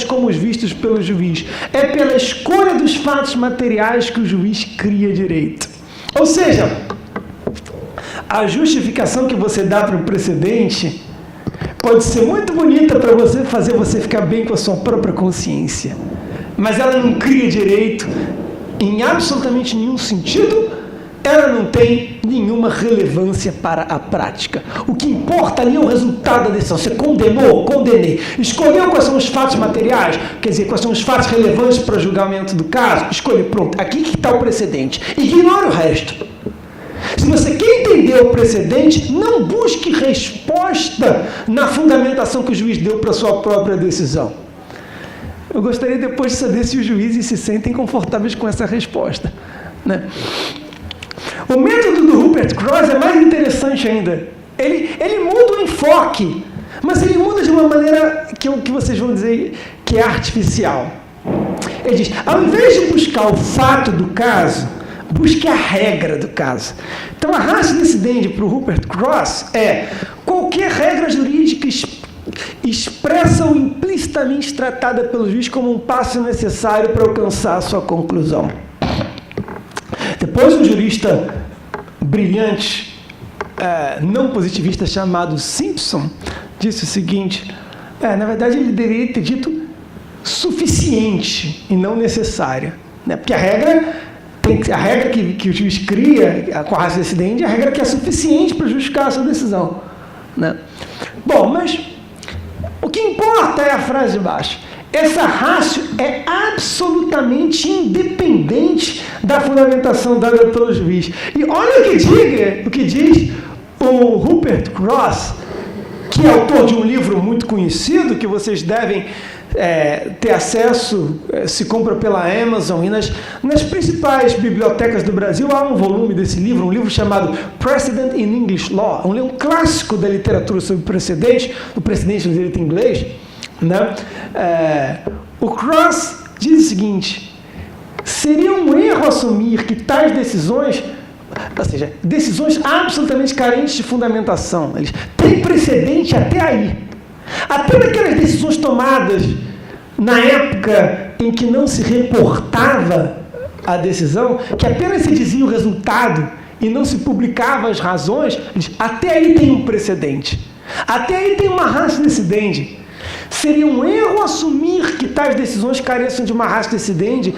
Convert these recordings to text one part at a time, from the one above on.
como os vistos pelo juiz. É pela escolha dos fatos materiais que o juiz cria direito. Ou seja, a justificação que você dá para o precedente pode ser muito bonita para você fazer você ficar bem com a sua própria consciência, mas ela não cria direito em absolutamente nenhum sentido, ela não tem nenhuma relevância para a prática. O que importa ali é o resultado da decisão. Você condenou? Condenei. Escolheu quais são os fatos materiais? Quer dizer, quais são os fatos relevantes para o julgamento do caso? Escolhe, pronto. Aqui que está o precedente. Ignore o resto. Se você quer entender o precedente, não busque resposta na fundamentação que o juiz deu para a sua própria decisão. Eu gostaria depois de saber se os juízes se sentem confortáveis com essa resposta, né? O método do Rupert Cross é mais interessante ainda. Ele muda o enfoque, mas ele muda de uma maneira que vocês vão dizer que é artificial. Ele diz, ao invés de buscar o fato do caso, busque a regra do caso. Então, a ratio decidendi para o Rupert Cross é qualquer regra jurídica expressa ou implicitamente tratada pelo juiz como um passo necessário para alcançar a sua conclusão. Depois, um jurista brilhante, não positivista, chamado Simpson, disse o seguinte, na verdade ele deveria ter dito suficiente e não necessária, né? Porque a regra que o juiz cria com a ratio decidendi é a regra que é suficiente para justificar a sua decisão, né? Bom, mas o que importa é a frase de baixo. Essa ratio é absolutamente independente da fundamentação dada pelo juiz. E olha o que diz o Rupert Cross, que é autor de um livro muito conhecido, que vocês devem ter acesso, se compra pela Amazon, e nas principais bibliotecas do Brasil há um volume desse livro, um livro chamado Precedent in English Law, um clássico da literatura sobre precedente, do precedente no direito inglês, né? O Cross diz o seguinte, seria um erro assumir que tais decisões, ou seja, decisões absolutamente carentes de fundamentação, eles têm precedente até aí. Até daquelas decisões tomadas na época em que não se reportava a decisão, que apenas se dizia o resultado e não se publicava as razões, até aí tem um precedente. Até aí tem uma ratio decidendi. Seria um erro assumir que tais decisões careçam de uma ratio decidendi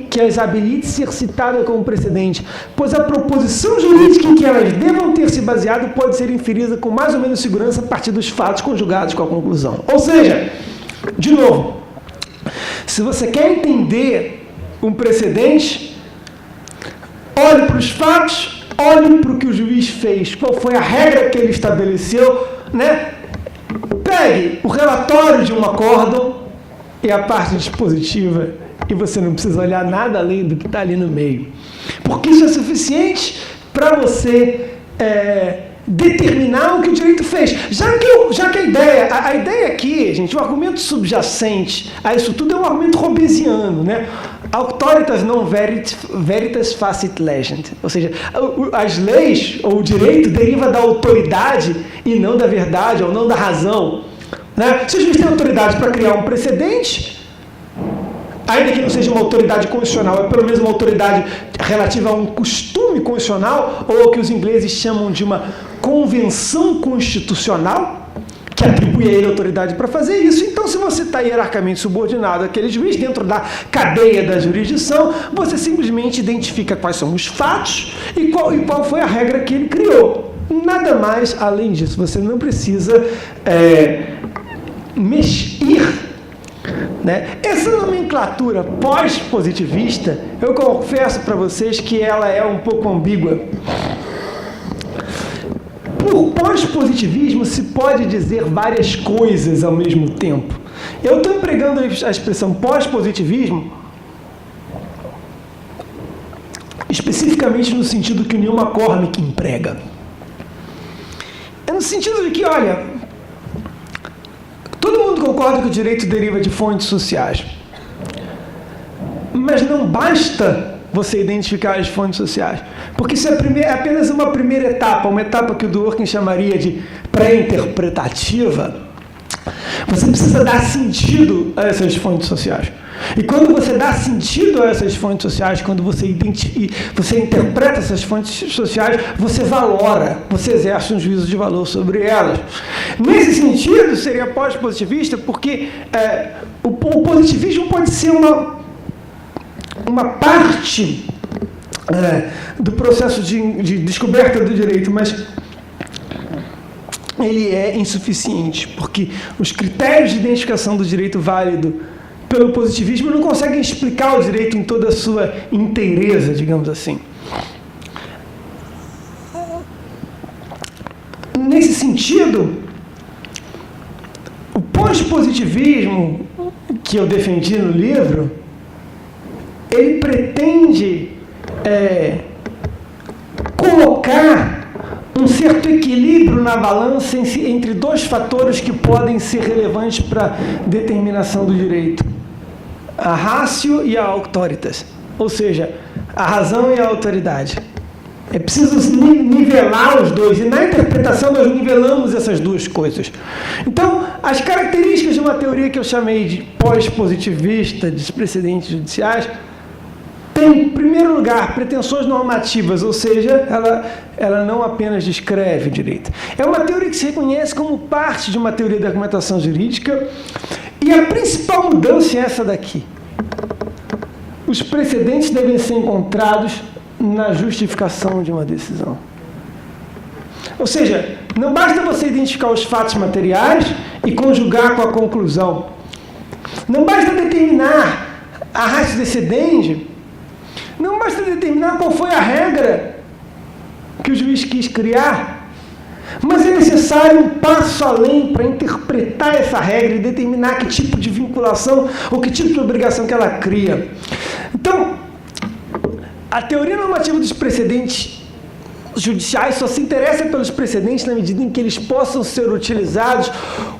que as habilite ser citada como precedente, pois a proposição jurídica em que elas devam ter se baseado pode ser inferida com mais ou menos segurança a partir dos fatos conjugados com a conclusão. Ou seja, de novo, se você quer entender um precedente, olhe para os fatos, olhe para o que o juiz fez, qual foi a regra que ele estabeleceu, né? Pegue o relatório de um acórdão e a parte dispositiva e você não precisa olhar nada além do que está ali no meio. Porque isso é suficiente para você determinar o que o direito fez. Já que a ideia aqui, gente, o argumento subjacente a isso tudo é um argumento hobbesiano, né? Auctoritas non veritas facit legend. Ou seja, as leis, ou o direito, deriva da autoridade e não da verdade, ou não da razão, né? Se o juiz tem autoridade para criar um precedente, ainda que não seja uma autoridade constitucional, é pelo menos uma autoridade relativa a um costume constitucional, ou o que os ingleses chamam de uma convenção constitucional, que atribui a ele autoridade para fazer isso. Então, se você está hierarquicamente subordinado àquele juiz, dentro da cadeia da jurisdição, você simplesmente identifica quais são os fatos e qual foi a regra que ele criou. Nada mais além disso. Você não precisa mexer, né? Essa nomenclatura pós-positivista, eu confesso para vocês que ela é um pouco ambígua. Por pós-positivismo se pode dizer várias coisas ao mesmo tempo. Eu estou empregando a expressão pós-positivismo especificamente no sentido que o Neil McCormick emprega. É no sentido de que, olha, todo mundo concorda que o direito deriva de fontes sociais. Mas não basta você identificar as fontes sociais, porque isso é apenas uma primeira etapa, uma etapa que o Dworkin chamaria de pré-interpretativa. Você precisa dar sentido a essas fontes sociais. E quando você dá sentido a essas fontes sociais, quando você interpreta essas fontes sociais, você valora, você exerce um juízo de valor sobre elas. Nesse sentido, seria pós-positivista, porque o positivismo pode ser uma parte do processo de descoberta do direito, mas ele é insuficiente, porque os critérios de identificação do direito válido pelo positivismo não conseguem explicar o direito em toda a sua inteireza, digamos assim. Nesse sentido, o pós-positivismo que eu defendi no livro, ele pretende colocar um certo equilíbrio na balança entre dois fatores que podem ser relevantes para a determinação do direito: a ratio e a auctoritas, ou seja, a razão e a autoridade. É preciso nivelar os dois, e na interpretação nós nivelamos essas duas coisas. Então, as características de uma teoria que eu chamei de pós-positivista, dos precedentes judiciais, tem, em primeiro lugar, pretensões normativas, ou seja, ela não apenas descreve o direito. É uma teoria que se reconhece como parte de uma teoria da argumentação jurídica, e a principal mudança é essa daqui. Os precedentes devem ser encontrados na justificação de uma decisão. Ou seja, não basta você identificar os fatos materiais e conjugar com a conclusão. Não basta determinar a ratio decidendi. Não basta determinar qual foi a regra que o juiz quis criar, mas é necessário um passo além para interpretar essa regra e determinar que tipo de vinculação ou que tipo de obrigação que ela cria. Então, a teoria normativa dos precedentes judiciais só se interessa pelos precedentes na medida em que eles possam ser utilizados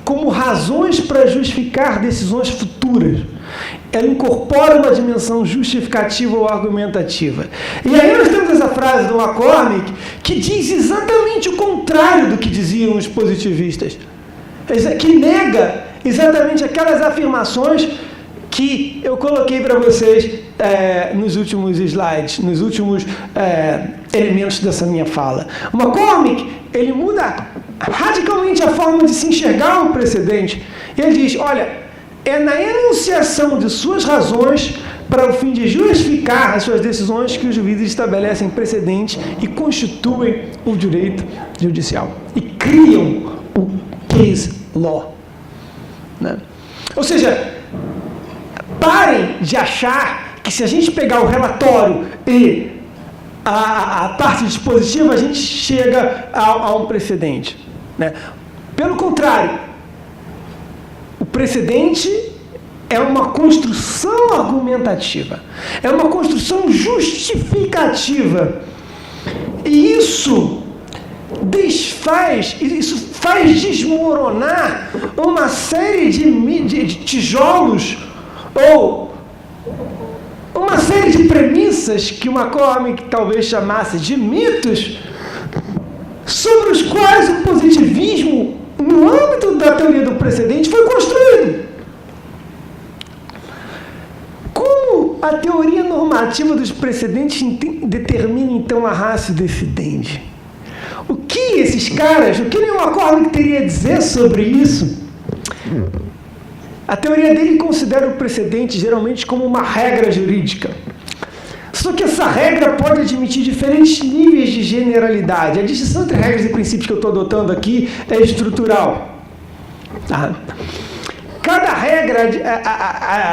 como razões para justificar decisões futuras. Ela incorpora uma dimensão justificativa ou argumentativa. E aí nós temos essa frase do McCormick que diz exatamente o contrário do que diziam os positivistas, que nega exatamente aquelas afirmações que eu coloquei para vocês nos últimos slides, nos últimos elementos dessa minha fala. O McCormick, ele muda radicalmente a forma de se enxergar um precedente. Ele diz, olha, é na enunciação de suas razões para o fim de justificar as suas decisões que os juízes estabelecem precedentes e constituem o direito judicial. E criam o case law. Né? Ou seja, parem de achar que se a gente pegar o relatório e a parte dispositiva, a gente chega a um precedente. Né? Pelo contrário, o precedente é uma construção argumentativa, é uma construção justificativa. E isso faz desmoronar uma série de tijolos ou uma série de premissas que o McCormick talvez chamasse de mitos, sobre os quais o positivismo, no âmbito da teoria do precedente, foi construído. Como a teoria normativa dos precedentes determina, então, a ratio decidendi? O que esses caras, o que o McCormick teria a dizer sobre isso? A teoria dele considera o precedente geralmente como uma regra jurídica. Só que essa regra pode admitir diferentes níveis de generalidade. A distinção entre regras e princípios que eu estou adotando aqui é estrutural. Tá? Cada regra,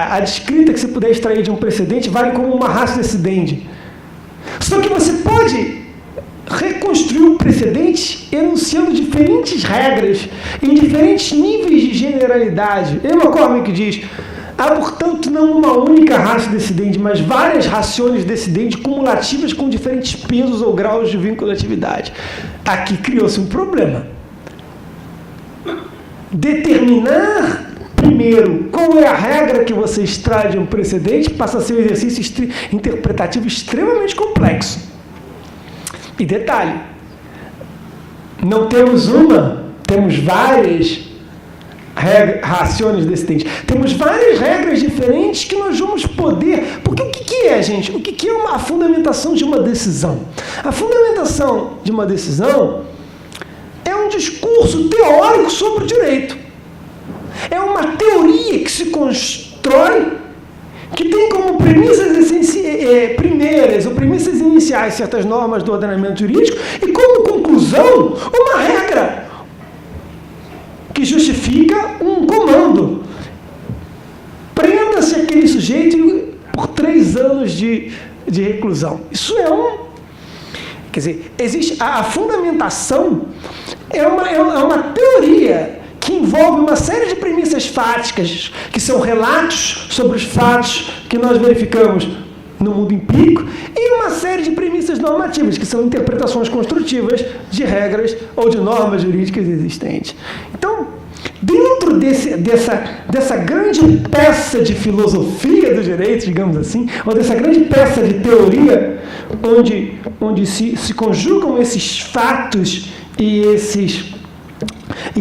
a descrita que você puder extrair de um precedente, vale como uma ratio decidendi. Só que você pode reconstruir o precedente enunciando diferentes regras em diferentes níveis de generalidade. E o McCormick diz: há, portanto, não uma única ratio decidendi, mas várias raciones decidendi cumulativas com diferentes pesos ou graus de vinculatividade. Aqui criou-se um problema. Determinar primeiro qual é a regra que você extrai de um precedente passa a ser um exercício interpretativo extremamente complexo. E detalhe, não temos uma, temos várias raciones decidentes. Temos várias regras diferentes que nós vamos poder... Porque o que é, gente? O que é a fundamentação de uma decisão? A fundamentação de uma decisão é um discurso teórico sobre o direito. É uma teoria que se constrói, que tem como premissas primeiras ou premissas iniciais certas normas do ordenamento jurídico e como conclusão uma regra que justifica um comando. Prenda-se aquele sujeito por 3 anos de reclusão. Isso é quer dizer, existe a fundamentação é uma teoria que envolve uma série de premissas fáticas, que são relatos sobre os fatos que nós verificamos no mundo empírico, e uma série de premissas normativas, que são interpretações construtivas de regras ou de normas jurídicas existentes. Então, dentro dessa grande peça de filosofia do direito, digamos assim, ou dessa grande peça de teoria, onde se conjugam esses fatos e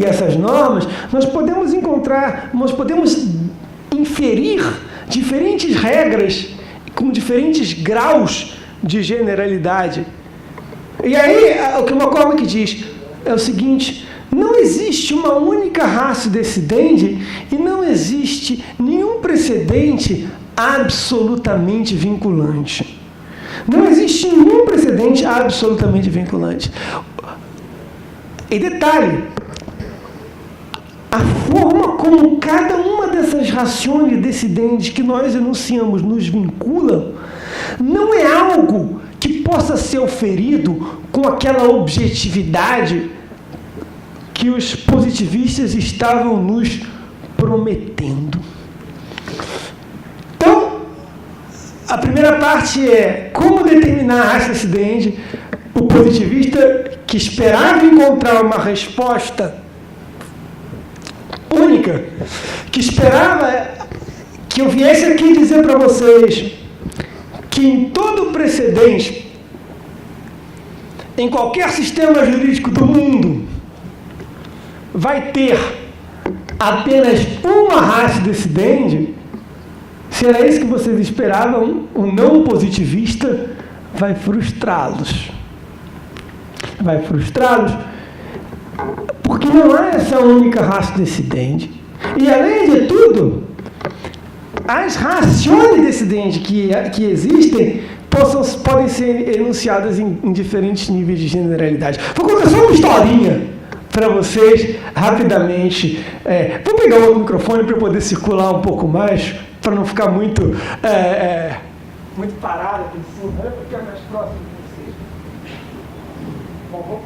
essas normas, nós podemos inferir diferentes regras com diferentes graus de generalidade. E aí, o que o McCormack diz é o seguinte: não existe uma única ratio decidendi e não existe nenhum precedente absolutamente vinculante. Não existe nenhum precedente absolutamente vinculante. E detalhe, a forma como cada uma dessas rações decidentes que nós enunciamos nos vincula não é algo que possa ser oferido com aquela objetividade que os positivistas estavam nos prometendo. Então, a primeira parte é como determinar a ratio decidendi. O positivista que esperava encontrar uma resposta única, que esperava que eu viesse aqui dizer para vocês que em todo precedente, em qualquer sistema jurídico do mundo, vai ter apenas uma ratio decidendi. Se era isso que vocês esperavam, o não positivista vai frustrá-los. Vai frustrá-los porque não há essa única ratio decidendi. E, além de tudo, as raciones decidendi que existem podem ser enunciadas em diferentes níveis de generalidade. Vou contar só uma historinha para vocês, rapidamente. Vou pegar o microfone para poder circular um pouco mais, para não ficar muito parado aqui em cima, para ficar mais próximo de vocês. Bom,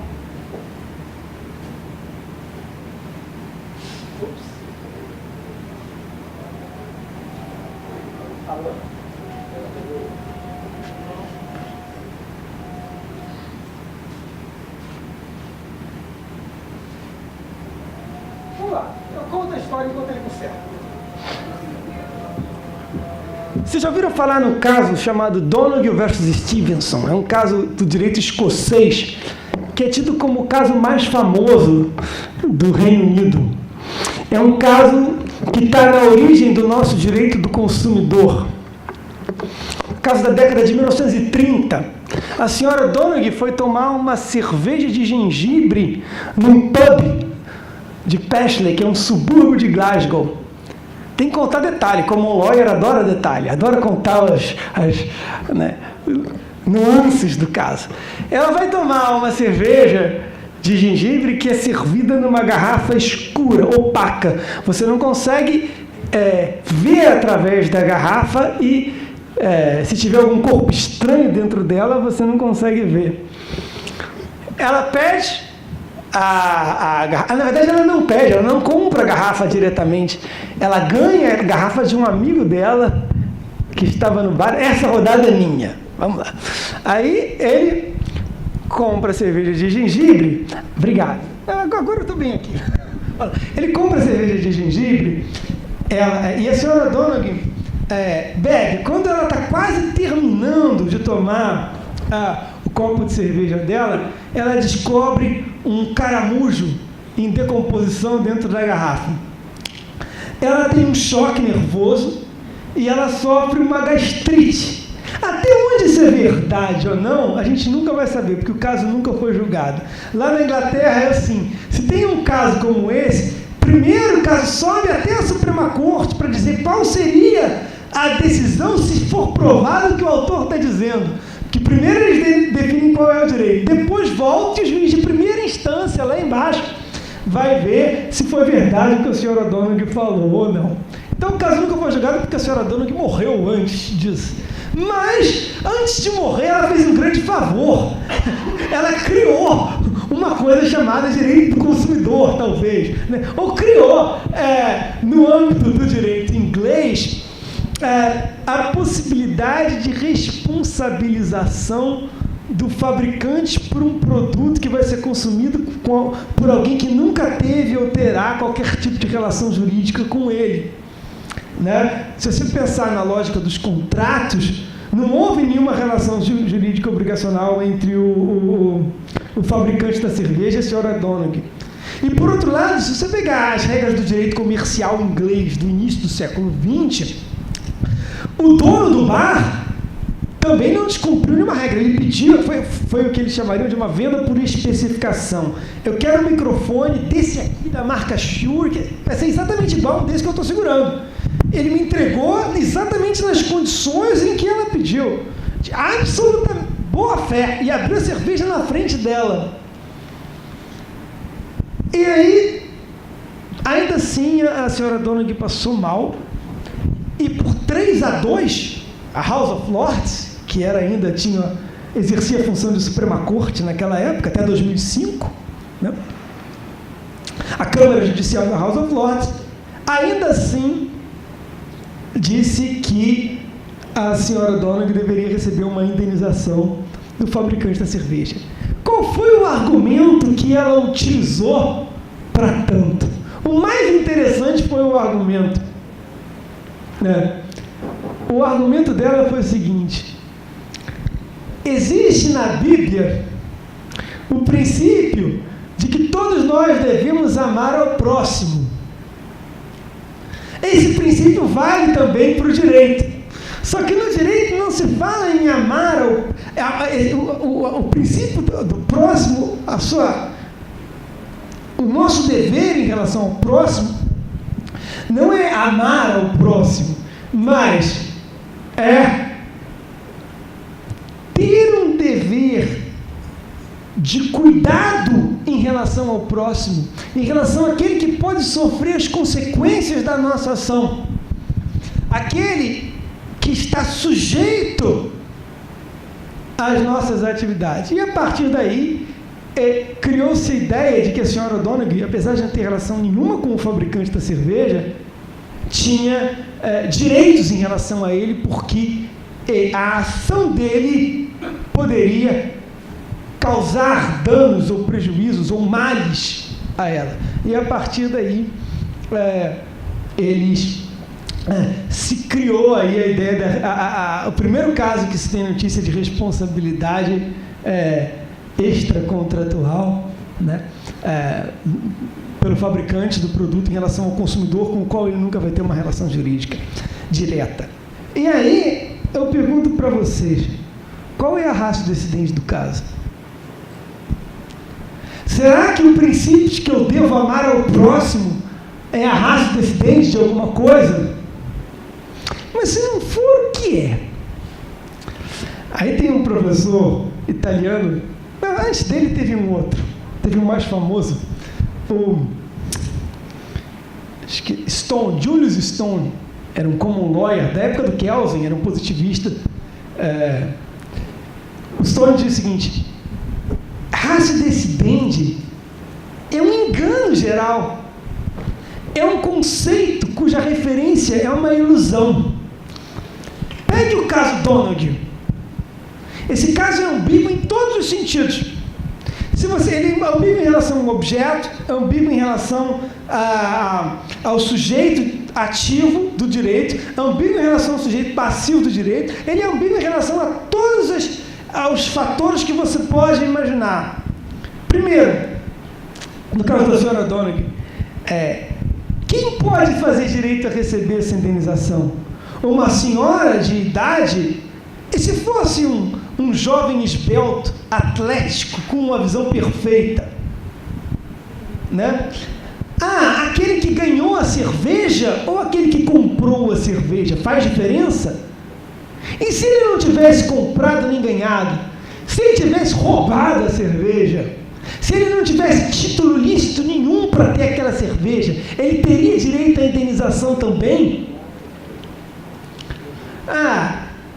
vamos lá, eu conto a história enquanto ele conserta. Vocês já ouviram falar no caso chamado Donoghue versus Stevenson? É um caso do direito escocês que é tido como o caso mais famoso do Reino Unido. É um caso que está na origem do nosso direito do consumidor. O caso da década de 1930. A senhora Donoghue foi tomar uma cerveja de gengibre num pub de Paisley, que é um subúrbio de Glasgow. Tem que contar detalhe, como um lawyer adora detalhe, adora contar as nuances do caso. Ela vai tomar uma cerveja de gengibre que é servida numa garrafa escura, opaca. Você não consegue ver através da garrafa e se tiver algum corpo estranho dentro dela, você não consegue ver. Ela pede a garrafa. Na verdade, ela não pede, ela não compra a garrafa diretamente. Ela ganha a garrafa de um amigo dela que estava no bar. Essa rodada é minha. Vamos lá. Aí ele compra a cerveja de gengibre. Obrigado. Agora eu estou bem aqui. Ele compra a cerveja de gengibre e a senhora Donoghue bebe. Quando ela está quase terminando de tomar o copo de cerveja dela, ela descobre um caramujo em decomposição dentro da garrafa. ela tem um choque nervoso e ela sofre uma gastrite. Até onde isso é verdade ou não, a gente nunca vai saber, porque o caso nunca foi julgado. Lá na Inglaterra é assim, se tem um caso como esse, primeiro o caso sobe até a Suprema Corte para dizer qual seria a decisão se for provado o que o autor está dizendo. Que primeiro eles definem qual é o direito, depois volta e o juiz de primeira instância, lá embaixo, vai ver se foi verdade o que a senhora Donegue falou ou não. Então o caso nunca foi julgado porque a senhora Donegue morreu antes disso. Mas, antes de morrer, ela fez um grande favor. Ela criou uma coisa chamada direito do consumidor, talvez, né? Ou criou, no âmbito do direito inglês, a possibilidade de responsabilização do fabricante por um produto que vai ser consumido por alguém que nunca teve ou terá qualquer tipo de relação jurídica com ele. Né? Se você pensar na lógica dos contratos, não houve nenhuma relação jurídica obrigacional entre o fabricante da cerveja e a senhora Donegue. E, por outro lado, se você pegar as regras do direito comercial inglês do início do século XX, o dono do bar também não descumpriu nenhuma regra. Ele pediu, foi o que eles chamariam de uma venda por especificação. Eu quero um microfone desse aqui, da marca Shure, que vai ser exatamente igual ao desse que eu estou segurando. Ele me entregou exatamente nas condições em que ela pediu, de absoluta boa fé, e abriu a cerveja na frente dela. E aí, ainda assim, a senhora Donegue passou mal, e por 3-2, a House of Lords, que exercia a função de Suprema Corte naquela época, até 2005, né? A Câmara Judicial da House of Lords, ainda assim, disse que a senhora Donegue deveria receber uma indenização do fabricante da cerveja. Qual foi o argumento que ela utilizou para tanto? O mais interessante foi o argumento, né? O argumento dela foi o seguinte: existe na Bíblia o princípio de que todos nós devemos amar ao próximo. Esse princípio vale também para o direito. Só que no direito não se fala em amar o princípio do próximo, o nosso dever em relação ao próximo não é amar ao próximo, mas é ter um dever de cuidado em relação ao próximo, em relação àquele que pode sofrer as consequências da nossa ação, aquele que está sujeito às nossas atividades. E a partir daí, criou-se a ideia de que a senhora Donegue, apesar de não ter relação nenhuma com o fabricante da cerveja, tinha direitos em relação a ele, porque a ação dele poderia causar danos ou prejuízos ou males a ela. E a partir daí, se criou aí a ideia o primeiro caso que se tem notícia de responsabilidade extracontratual, né, pelo fabricante do produto em relação ao consumidor, com o qual ele nunca vai ter uma relação jurídica direta. E aí, eu pergunto para vocês, qual é a ratio decidendi do caso? Será que o princípio de que eu devo amar ao próximo é a ratio decidendi de alguma coisa? Mas se não for, o que é? Aí tem um professor italiano, antes dele teve um outro, teve um mais famoso, acho que Julius Stone, era um common lawyer, da época do Kelsen, era um positivista. O Stone diz o seguinte: ratio decidendi é um engano geral, é um conceito cuja referência é uma ilusão. Pegue o caso Donegue. Esse caso é ambíguo em todos os sentidos. Ele é ambíguo em relação ao objeto, é ambíguo em relação ao sujeito ativo do direito, é ambíguo em relação ao sujeito passivo do direito, ele é ambíguo em relação a todos os fatores que você pode imaginar. Primeiro, no caso da senhora Donegue, Quem pode fazer direito a receber essa indenização? Uma senhora de idade? E se fosse um jovem esbelto, atlético, com uma visão perfeita? Né? Aquele que ganhou a cerveja ou aquele que comprou a cerveja? Faz diferença? E se ele não tivesse comprado nem ganhado? Se ele tivesse roubado a cerveja? Se ele não tivesse título lícito nenhum para ter aquela cerveja, ele teria direito à indenização também?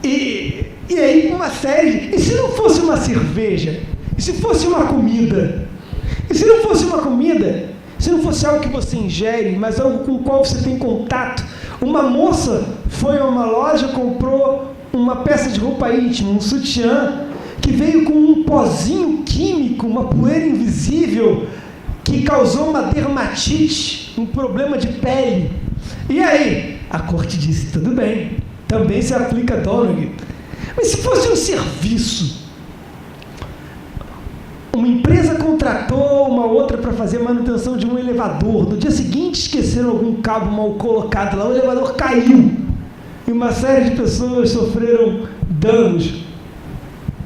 E aí uma série... E se não fosse uma cerveja? E se fosse uma comida? E se não fosse uma comida? Se não fosse algo que você ingere, mas algo com o qual você tem contato? Uma moça foi a uma loja, comprou uma peça de roupa íntima, um sutiã, que veio com um pozinho químico, uma poeira invisível, que causou uma dermatite, um problema de pele. E aí? A corte disse, tudo bem, também se aplica Donoghue. Mas se fosse um serviço, uma empresa contratou uma outra para fazer manutenção de um elevador, no dia seguinte esqueceram algum cabo mal colocado lá, o elevador caiu, e uma série de pessoas sofreram danos.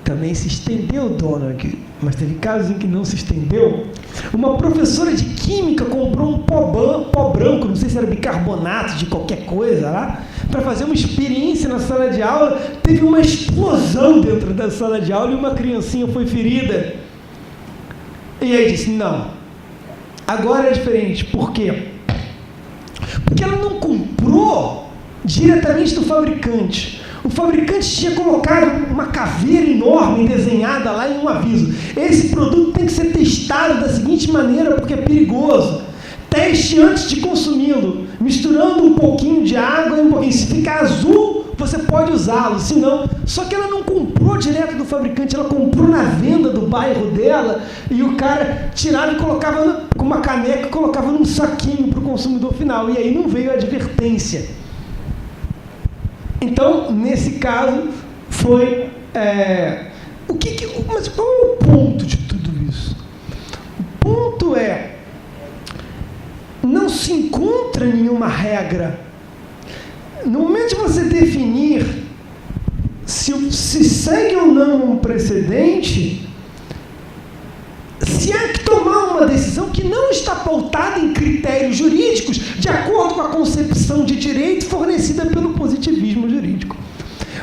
Também se estendeu o Donoghue, mas teve casos em que não se estendeu. Uma professora de química comprou um pó branco, não sei se era bicarbonato de qualquer coisa lá, para fazer uma experiência na sala de aula, teve uma explosão dentro da sala de aula e uma criancinha foi ferida. E aí disse, não, agora é diferente. Por quê? Porque ela não comprou diretamente do fabricante. O fabricante tinha colocado uma caveira enorme desenhada lá em um aviso. Esse produto tem que ser testado da seguinte maneira, porque é perigoso. Teste antes de consumi-lo, misturando um pouquinho de água e um pouquinho. Se ficar azul, você pode usá-lo, se não... Só que ela não comprou direto do fabricante, ela comprou na venda do bairro dela, e o cara tirava e colocava com uma caneca e colocava num saquinho para o consumidor final, e aí não veio a advertência. Então, nesse caso, foi... Mas qual é o ponto de tudo isso? O ponto é... Não se encontra nenhuma regra. No momento de você definir se segue ou não um precedente, se há que tomar uma decisão que não está pautada em critérios jurídicos, de acordo com a concepção de direito fornecida pelo positivismo jurídico.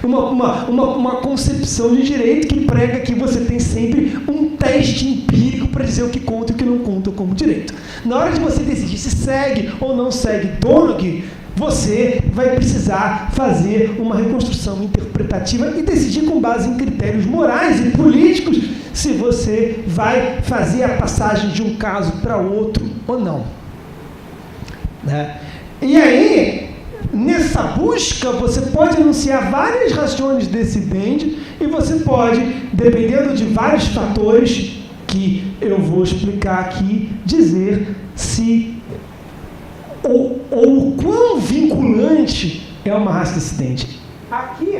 Uma concepção de direito que prega que você tem sempre um teste empírico para dizer o que conta e o que não conta como direito. Na hora de você decidir se segue ou não segue Donoghue, você vai precisar fazer uma reconstrução interpretativa e decidir com base em critérios morais e políticos se você vai fazer a passagem de um caso para outro ou não. Né? E aí, nessa busca, você pode anunciar várias razões decidentes e você pode, dependendo de vários fatores que eu vou explicar aqui, dizer se ou o quão vinculante é uma raça decidente. Aqui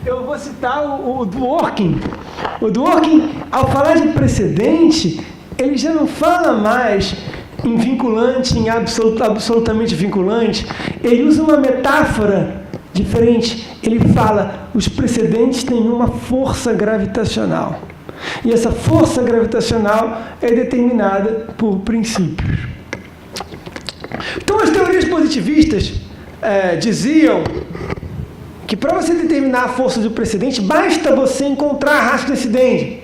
eu vou citar o Dworkin. O Dworkin, ao falar de precedente, ele já não fala mais em vinculante, em absolutamente vinculante. Ele usa uma metáfora diferente. Ele fala, os precedentes têm uma força gravitacional. E essa força gravitacional é determinada por princípios. Então, as teorias positivistas diziam que para você determinar a força do precedente, basta você encontrar a ratio decidendi.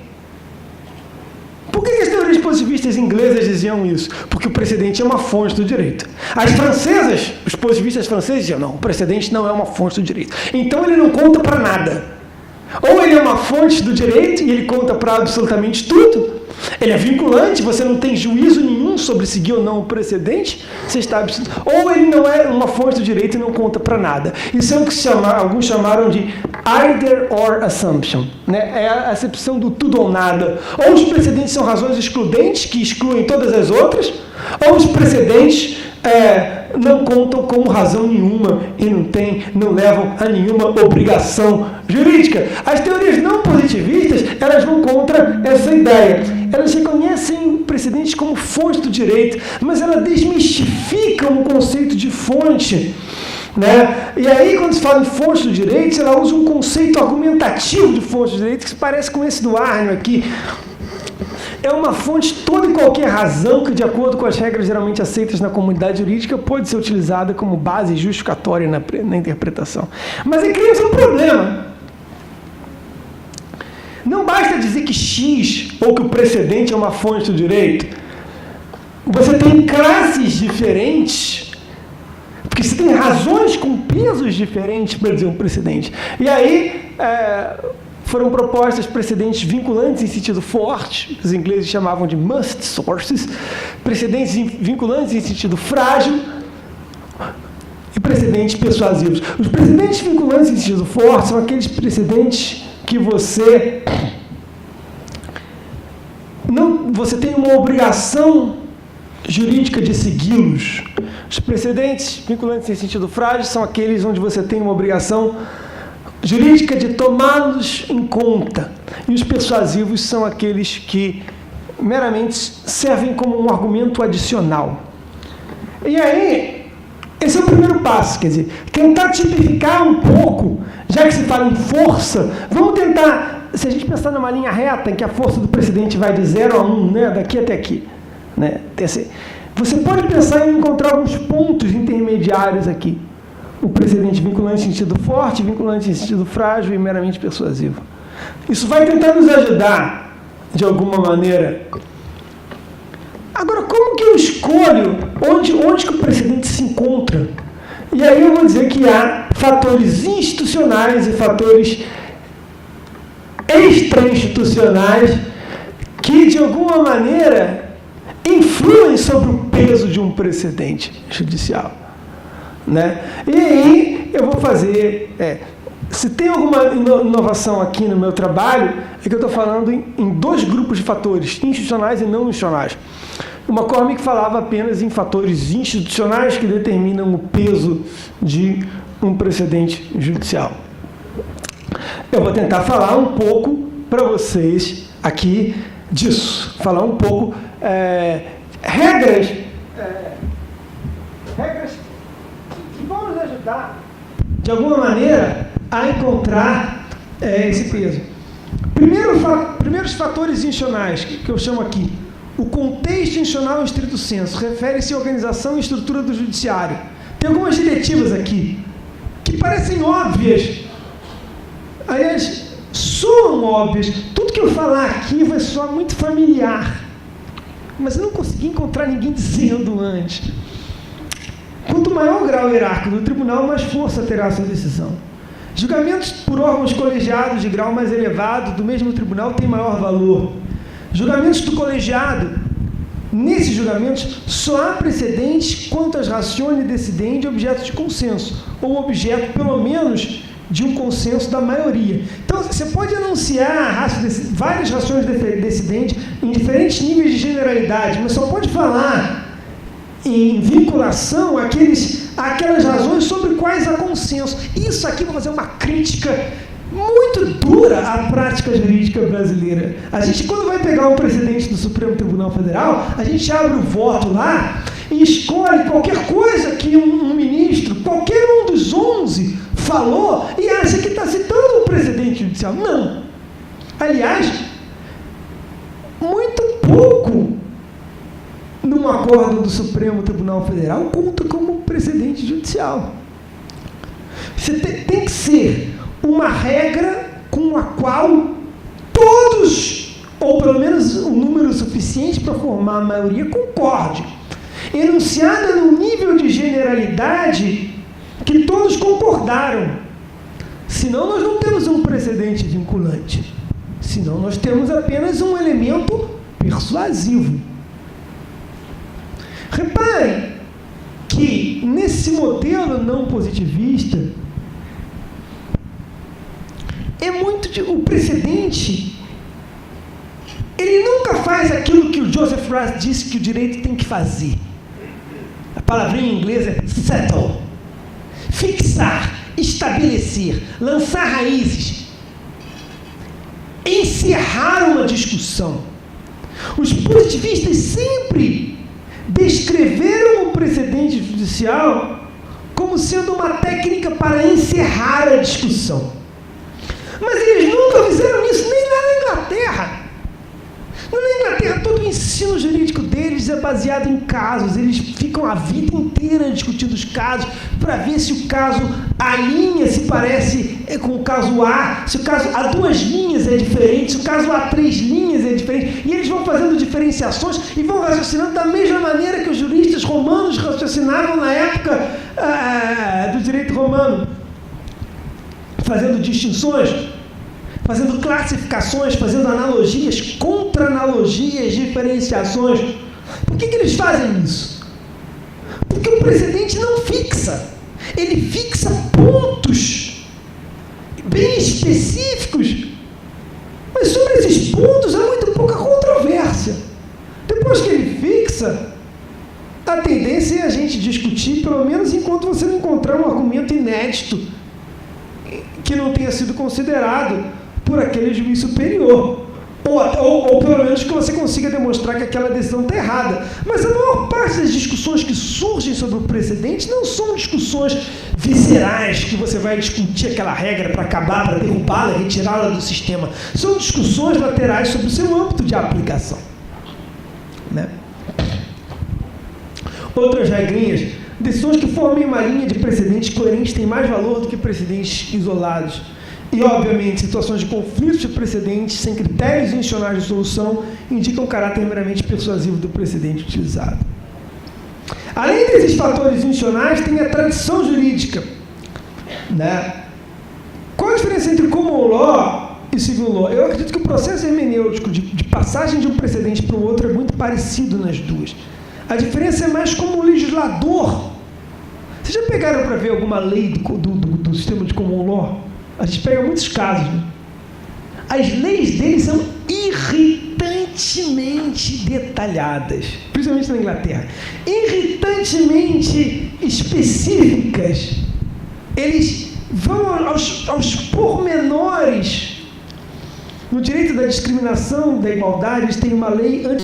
Por que as teorias positivistas inglesas diziam isso? Porque o precedente é uma fonte do direito. As francesas, os positivistas franceses diziam, não, o precedente não é uma fonte do direito. Então ele não conta para nada. Ou ele é uma fonte do direito e ele conta para absolutamente tudo. Ele é vinculante, você não tem juízo nenhum sobre seguir ou não o precedente, você está absoluto. Ou ele não é uma fonte do direito e não conta para nada. Isso é o que alguns chamaram de either or assumption, né? É a acepção do tudo ou nada. Ou os precedentes são razões excludentes, que excluem todas as outras, ou os precedentes não contam como razão nenhuma e não levam a nenhuma obrigação jurídica. As teorias não positivistas, elas vão contra essa ideia. Elas reconhecem precedentes como fonte do direito, mas elas desmistificam o conceito de fonte. Né? E aí, quando se fala em fonte do direito, ela usa um conceito argumentativo de fonte do direito que se parece com esse do Arnio aqui. É uma fonte de toda e qualquer razão que, de acordo com as regras geralmente aceitas na comunidade jurídica, pode ser utilizada como base justificatória na interpretação. Mas aí cria um problema. Não basta dizer que X ou que o precedente é uma fonte do direito. Você tem classes diferentes, porque você tem razões com pesos diferentes para dizer um precedente. E aí foram propostas precedentes vinculantes em sentido forte, que os ingleses chamavam de must sources, precedentes vinculantes em sentido frágil e precedentes persuasivos. Os precedentes vinculantes em sentido forte são aqueles precedentes que você tem uma obrigação jurídica de segui-los. Os precedentes vinculantes em sentido frágil são aqueles onde você tem uma obrigação jurídica de tomá-los em conta. E os persuasivos são aqueles que meramente servem como um argumento adicional. E aí, esse é o primeiro passo, quer dizer, tentar tipificar um pouco, já que se fala em força, vamos tentar, se a gente pensar numa linha reta, em que a força do precedente vai de 0 a 1, né, daqui até aqui, né, você pode pensar em encontrar alguns pontos intermediários aqui. O precedente vinculante em sentido forte, vinculante em sentido frágil e meramente persuasivo. Isso vai tentar nos ajudar, de alguma maneira. Agora, como que eu escolho onde que o precedente se encontra? E aí eu vou dizer que há fatores institucionais e fatores extra-institucionais que, de alguma maneira, influem sobre o peso de um precedente judicial. Né? E aí eu vou fazer... se tem alguma inovação aqui no meu trabalho, é que eu estou falando em dois grupos de fatores, institucionais e não institucionais. O McCormick falava apenas em fatores institucionais que determinam o peso de um precedente judicial. Eu vou tentar falar um pouco para vocês aqui disso. Falar um pouco regras que vão nos ajudar, de alguma maneira, a encontrar esse peso. Primeiros fatores institucionais, que eu chamo aqui. O contexto institucional em estrito senso refere-se à organização e estrutura do judiciário. Tem algumas diretivas aqui que parecem óbvias. Aliás, soam óbvias. Tudo que eu falar aqui vai soar muito familiar. Mas eu não consegui encontrar ninguém dizendo antes. Quanto maior o grau hierárquico do tribunal, mais força terá a sua decisão. Julgamentos por órgãos colegiados de grau mais elevado do mesmo tribunal têm maior valor. Julgamentos do colegiado, nesses julgamentos, só há precedentes quanto às ratione decidendi objeto de consenso, ou objeto, pelo menos, de um consenso da maioria. Então, você pode anunciar várias rações decidendi em diferentes níveis de generalidade, mas só pode falar em vinculação àquelas razões sobre quais há consenso. Isso aqui, vou fazer uma crítica muito dura à prática jurídica brasileira. A gente, quando vai pegar um precedente do Supremo Tribunal Federal, a gente abre o voto lá e escolhe qualquer coisa que um ministro, qualquer um dos 11, falou e acha que está citando um precedente judicial. Não. Aliás, muito pouco num acordo do Supremo Tribunal Federal conta como precedente judicial. Você tem que ser uma regra com a qual todos, ou pelo menos um número suficiente para formar a maioria, concorde. Enunciada num nível de generalidade que todos concordaram. Senão nós não temos um precedente vinculante. Senão nós temos apenas um elemento persuasivo. Reparem que nesse modelo não positivista, o precedente, ele nunca faz aquilo que o Joseph Raz disse que o direito tem que fazer. palavrinha em inglês é settle. Fixar, estabelecer, lançar raízes, encerrar uma discussão. Os positivistas sempre descreveram o precedente judicial como sendo uma técnica para encerrar a discussão. Mas eles nunca fizeram isso, nem lá na Inglaterra. Na Inglaterra, todo o ensino jurídico deles é baseado em casos. Eles ficam a vida inteira discutindo os casos para ver se o caso A' se parece com o caso A, se o caso A2' é diferente, se o caso A3' é diferente. E eles vão fazendo diferenciações e vão raciocinando da mesma maneira que os juristas romanos raciocinavam na época do direito romano, fazendo distinções, fazendo classificações, fazendo analogias, contra-analogias, diferenciações. Por que eles fazem isso? Porque o precedente não fixa. Ele fixa pontos bem específicos, mas sobre esses pontos há muito pouca controvérsia. Depois que ele fixa, a tendência é a gente discutir, pelo menos enquanto você não encontrar um argumento inédito que não tenha sido considerado por aquele juiz superior, ou pelo menos que você consiga demonstrar que aquela decisão está errada. Mas a maior parte das discussões que surgem sobre o precedente não são discussões viscerais, que você vai discutir aquela regra para acabar, para derrubá-la, retirá-la do sistema. São discussões laterais sobre o seu âmbito de aplicação, né? Outras regrinhas: decisões que formem uma linha de precedentes coerentes têm mais valor do que precedentes isolados. E, obviamente, situações de conflitos de precedentes sem critérios institucionais de solução indicam o caráter meramente persuasivo do precedente utilizado. Além desses fatores institucionais, tem a tradição jurídica, né? Qual a diferença entre common law e civil law? Eu acredito que o processo hermenêutico de passagem de um precedente para o outro é muito parecido nas duas. A diferença é mais como o legislador. Vocês já pegaram para ver alguma lei do sistema de common law? A gente pega muitos casos, né? As leis deles são irritantemente detalhadas, principalmente na Inglaterra. Irritantemente específicas. Eles vão aos pormenores. No direito da discriminação, da igualdade, eles têm uma lei